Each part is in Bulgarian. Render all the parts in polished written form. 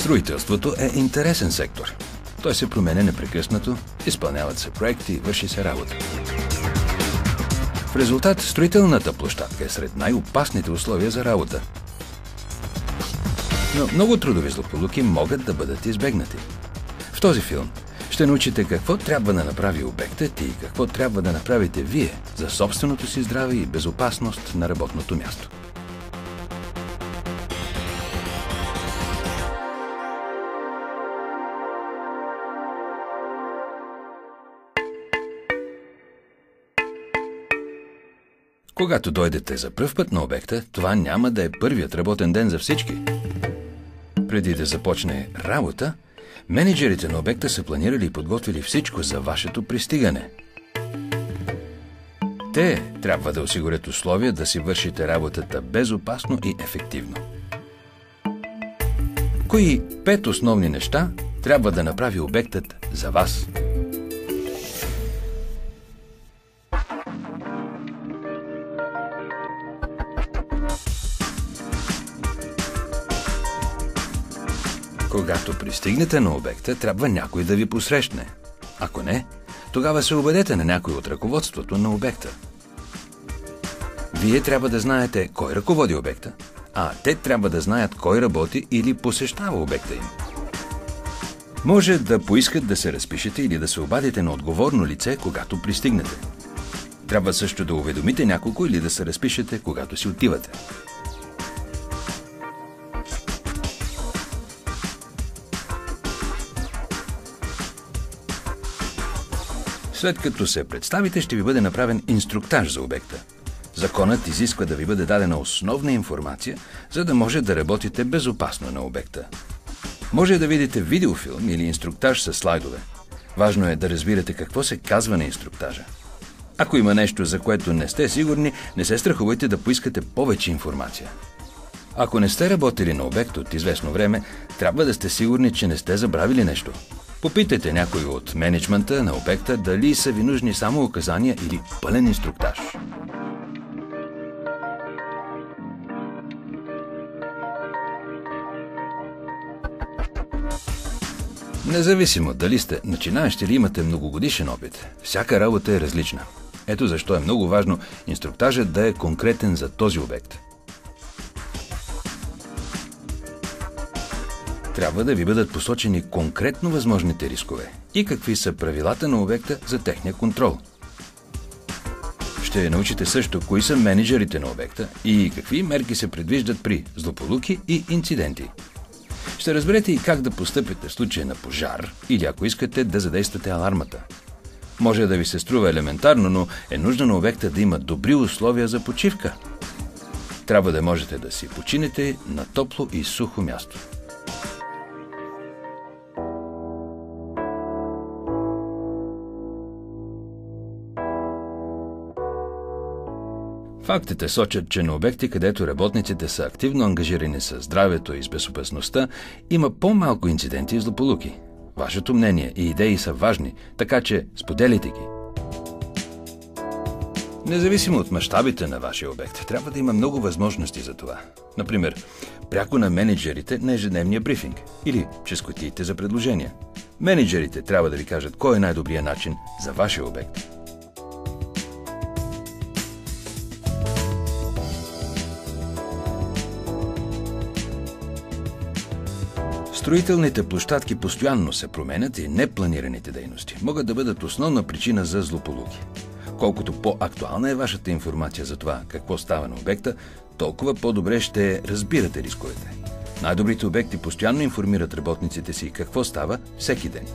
Строителството е интересен сектор. Той се променя непрекъснато, изпълняват се проекти, върши се работа. В резултат, строителната площадка е сред най-опасните условия за работа. Но много трудови злополуки могат да бъдат избегнати. В този филм ще научите какво трябва да направи обектът и какво трябва да направите вие за собственото си здраве и безопасност на работното място. Когато дойдете за пръв път на обекта, това няма да е първият работен ден за всички. Преди да започне работа, мениджърите на обекта са планирали и подготвили всичко за вашето пристигане. Те трябва да осигурят условия да си вършите работата безопасно и ефективно. Кои 5 основни неща трябва да направи обектът за вас? Когато пристигнете на обекта, трябва някой да ви посрещне. Ако не, тогава се обадете на някой от ръководството на обекта. Вие трябва да знаете кой ръководи обекта, а те трябва да знаят кой работи или посещава обекта им. Може да поискат да се разпишете или да се обадите на отговорно лице, когато пристигнете. Трябва също да уведомите няколко или да се разпишете, когато си отивате. След като се представите, ще ви бъде направен инструктаж за обекта. Законът изисква да ви бъде дадена основна информация, за да може да работите безопасно на обекта. Може да видите видеофилм или инструктаж с слайдове. Важно е да разбирате какво се казва на инструктажа. Ако има нещо, за което не сте сигурни, не се страхувайте да поискате повече информация. Ако не сте работили на обект от известно време, трябва да сте сигурни, че не сте забравили нещо. Попитайте някой от мениджмънта на обекта дали са ви нужни само указания или пълен инструктаж. Независимо дали сте начинаещ или имате многогодишен опит, всяка работа е различна. Ето защо е много важно инструктажът да е конкретен за този обект. Трябва да ви бъдат посочени конкретно възможните рискове и какви са правилата на обекта за техния контрол. Ще научите също кои са мениджърите на обекта и какви мерки се предвиждат при злополуки и инциденти. Ще разберете и как да постъпите в случай на пожар или ако искате да задействате алармата. Може да ви се струва елементарно, но е нужно на обекта да има добри условия за почивка. Трябва да можете да си починете на топло и сухо място. Фактите сочат, че на обекти, където работниците са активно ангажирани с здравето и с безопасността, има по-малко инциденти и злополуки. Вашето мнение и идеи са важни, така че споделяйте ги. Независимо от мащабите на вашия обект, трябва да има много възможности за това. Например, пряко на мениджърите на ежедневния брифинг или чрез кутиите за предложения. Мениджърите трябва да ви кажат кой е най-добрият начин за вашия обект. Строителните площадки постоянно се променят и непланираните дейности могат да бъдат основна причина за злополуки. Колкото по-актуална е вашата информация за това какво става на обекта, толкова по-добре ще разбирате рисковете. Най-добрите обекти постоянно информират работниците си какво става всеки ден.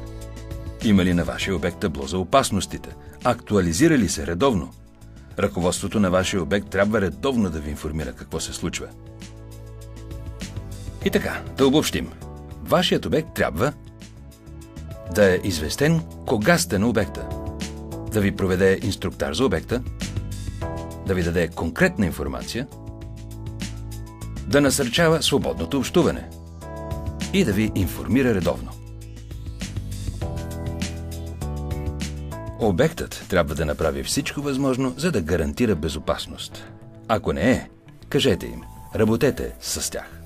Има ли на вашия обект табло за опасностите? Актуализира ли се редовно? Ръководството на вашия обект трябва редовно да ви информира какво се случва. И така, да обобщим. Вашият обект трябва да е известен кога сте на обекта, да ви проведе инструктаж за обекта, да ви даде конкретна информация, да насърчава свободното общуване и да ви информира редовно. Обектът трябва да направи всичко възможно, за да гарантира безопасност. Ако не е, кажете им, работете с тях.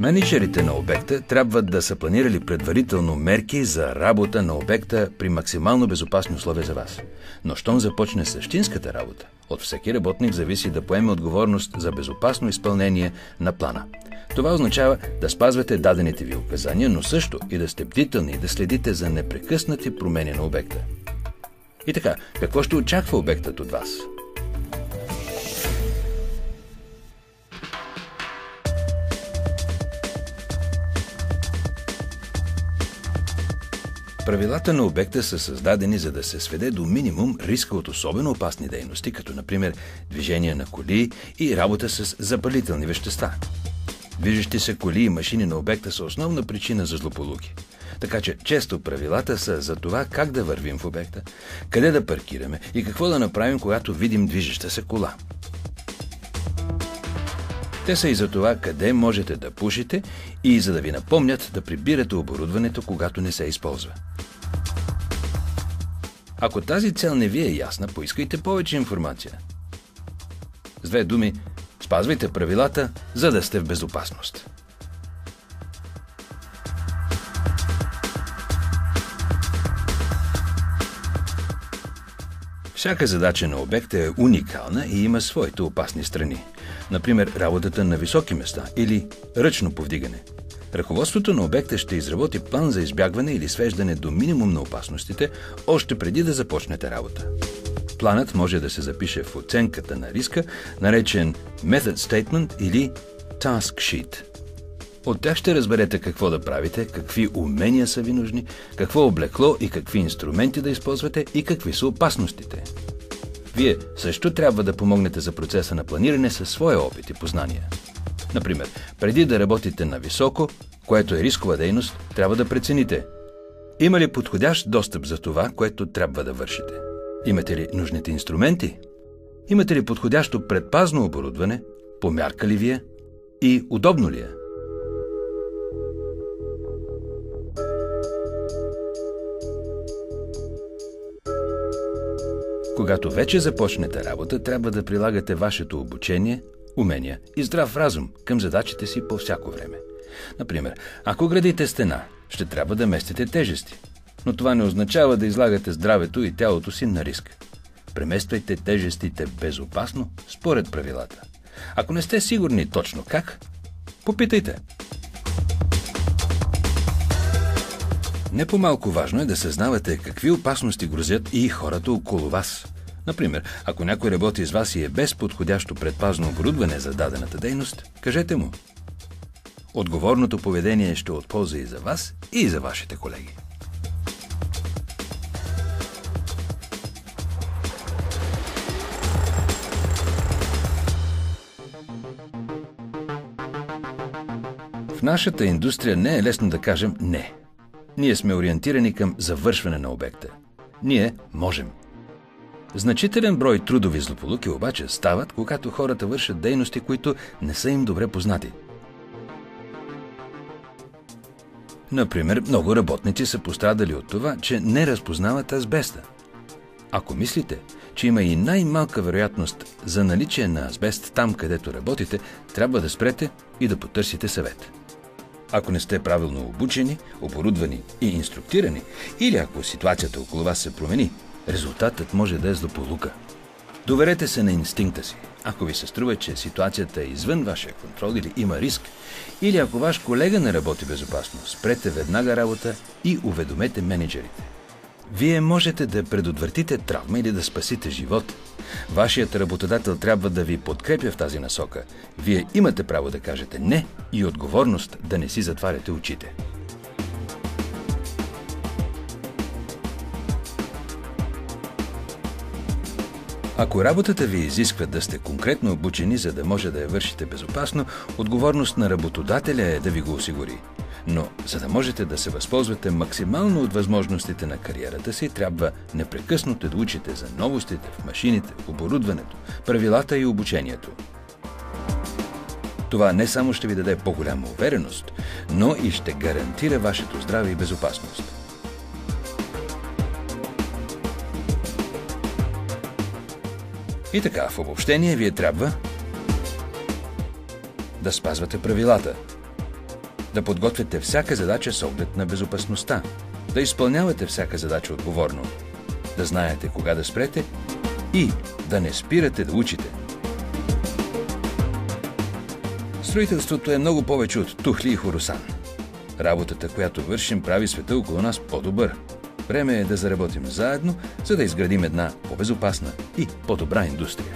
Мениджърите на обекта трябва да са планирали предварително мерки за работа на обекта при максимално безопасни условия за вас. Но щом започне същинската работа, от всеки работник зависи да поеме отговорност за безопасно изпълнение на плана. Това означава да спазвате дадените ви указания, но също и да сте бдителни и да следите за непрекъснати промени на обекта. И така, какво ще очаква обектът от вас? Правилата на обекта са създадени, за да се сведе до минимум риска от особено опасни дейности, като например движение на коли и работа с запалителни вещества. Движещи се коли и машини на обекта са основна причина за злополуки. Така че често правилата са за това как да вървим в обекта, къде да паркираме и какво да направим, когато видим движеща се кола. Те са и за това къде можете да пушите и за да ви напомнят да прибирате оборудването, когато не се използва. Ако тази цел не ви е ясна, поискайте повече информация. С две думи, спазвайте правилата, за да сте в безопасност. Всяка задача на обекта е уникална и има своите опасни страни. Например, работата на високи места или ръчно повдигане. Ръководството на обекта ще изработи план за избягване или свеждане до минимум на опасностите, още преди да започнете работа. Планът може да се запише в оценката на риска, наречен Method Statement или Task Sheet. От тях ще разберете какво да правите, какви умения са ви нужни, какво облекло и какви инструменти да използвате и какви са опасностите. Вие също трябва да помогнете за процеса на планиране със своя опит и познания. Например, преди да работите на високо, което е рискова дейност, трябва да прецените: има ли подходящ достъп за това, което трябва да вършите? Имате ли нужните инструменти? Имате ли подходящо предпазно оборудване? Помярка ли ви е? И удобно ли е? Когато вече започнете работа, трябва да прилагате вашето обучение, умения и здрав разум към задачите си по всяко време. Например, ако градите стена, ще трябва да местите тежести. Но това не означава да излагате здравето и тялото си на риск. Премествайте тежестите безопасно, според правилата. Ако не сте сигурни точно как, попитайте. Не по-малко важно е да съзнавате какви опасности грозят и хората около вас. Например, ако някой работи с вас и е без подходящо предпазно оборудване за дадената дейност, кажете му. Отговорното поведение ще от полза и за вас, и за вашите колеги. В нашата индустрия не е лесно да кажем не. Ние сме ориентирани към завършване на обекта. Ние можем. Значителен брой трудови злополуки обаче стават, когато хората вършат дейности, които не са им добре познати. Например, много работници са пострадали от това, че не разпознават азбеста. Ако мислите, че има и най-малка вероятност за наличие на азбест там, където работите, трябва да спрете и да потърсите съвет. Ако не сте правилно обучени, оборудвани и инструктирани, или ако ситуацията около вас се промени, резултатът може да е злополука. Доверете се на инстинкта си. Ако ви се струва, че ситуацията е извън вашия контрол или има риск, или ако ваш колега не работи безопасно, спрете веднага работа и уведомете мениджърите. Вие можете да предотвратите травма или да спасите живот. Вашият работодател трябва да ви подкрепя в тази насока. Вие имате право да кажете не и отговорност да не си затваряте очите. Ако работата ви изисква да сте конкретно обучени, за да може да я вършите безопасно, отговорност на работодателя е да ви го осигури. Но, за да можете да се възползвате максимално от възможностите на кариерата си, трябва непрекъснато да учите за новостите в машините, оборудването, правилата и обучението. Това не само ще ви даде по-голяма увереност, но и ще гарантира вашето здраве и безопасност. И така, в обобщение, вие трябва да спазвате правилата, да подготвяте всяка задача с оглед на безопасността, да изпълнявате всяка задача отговорно, да знаете кога да спрете и да не спирате да учите. Строителството е много повече от тухли и хоросан. Работата, която вършим, прави света около нас по-добър. Време е да заработим заедно, за да изградим една по-безопасна и по-добра индустрия.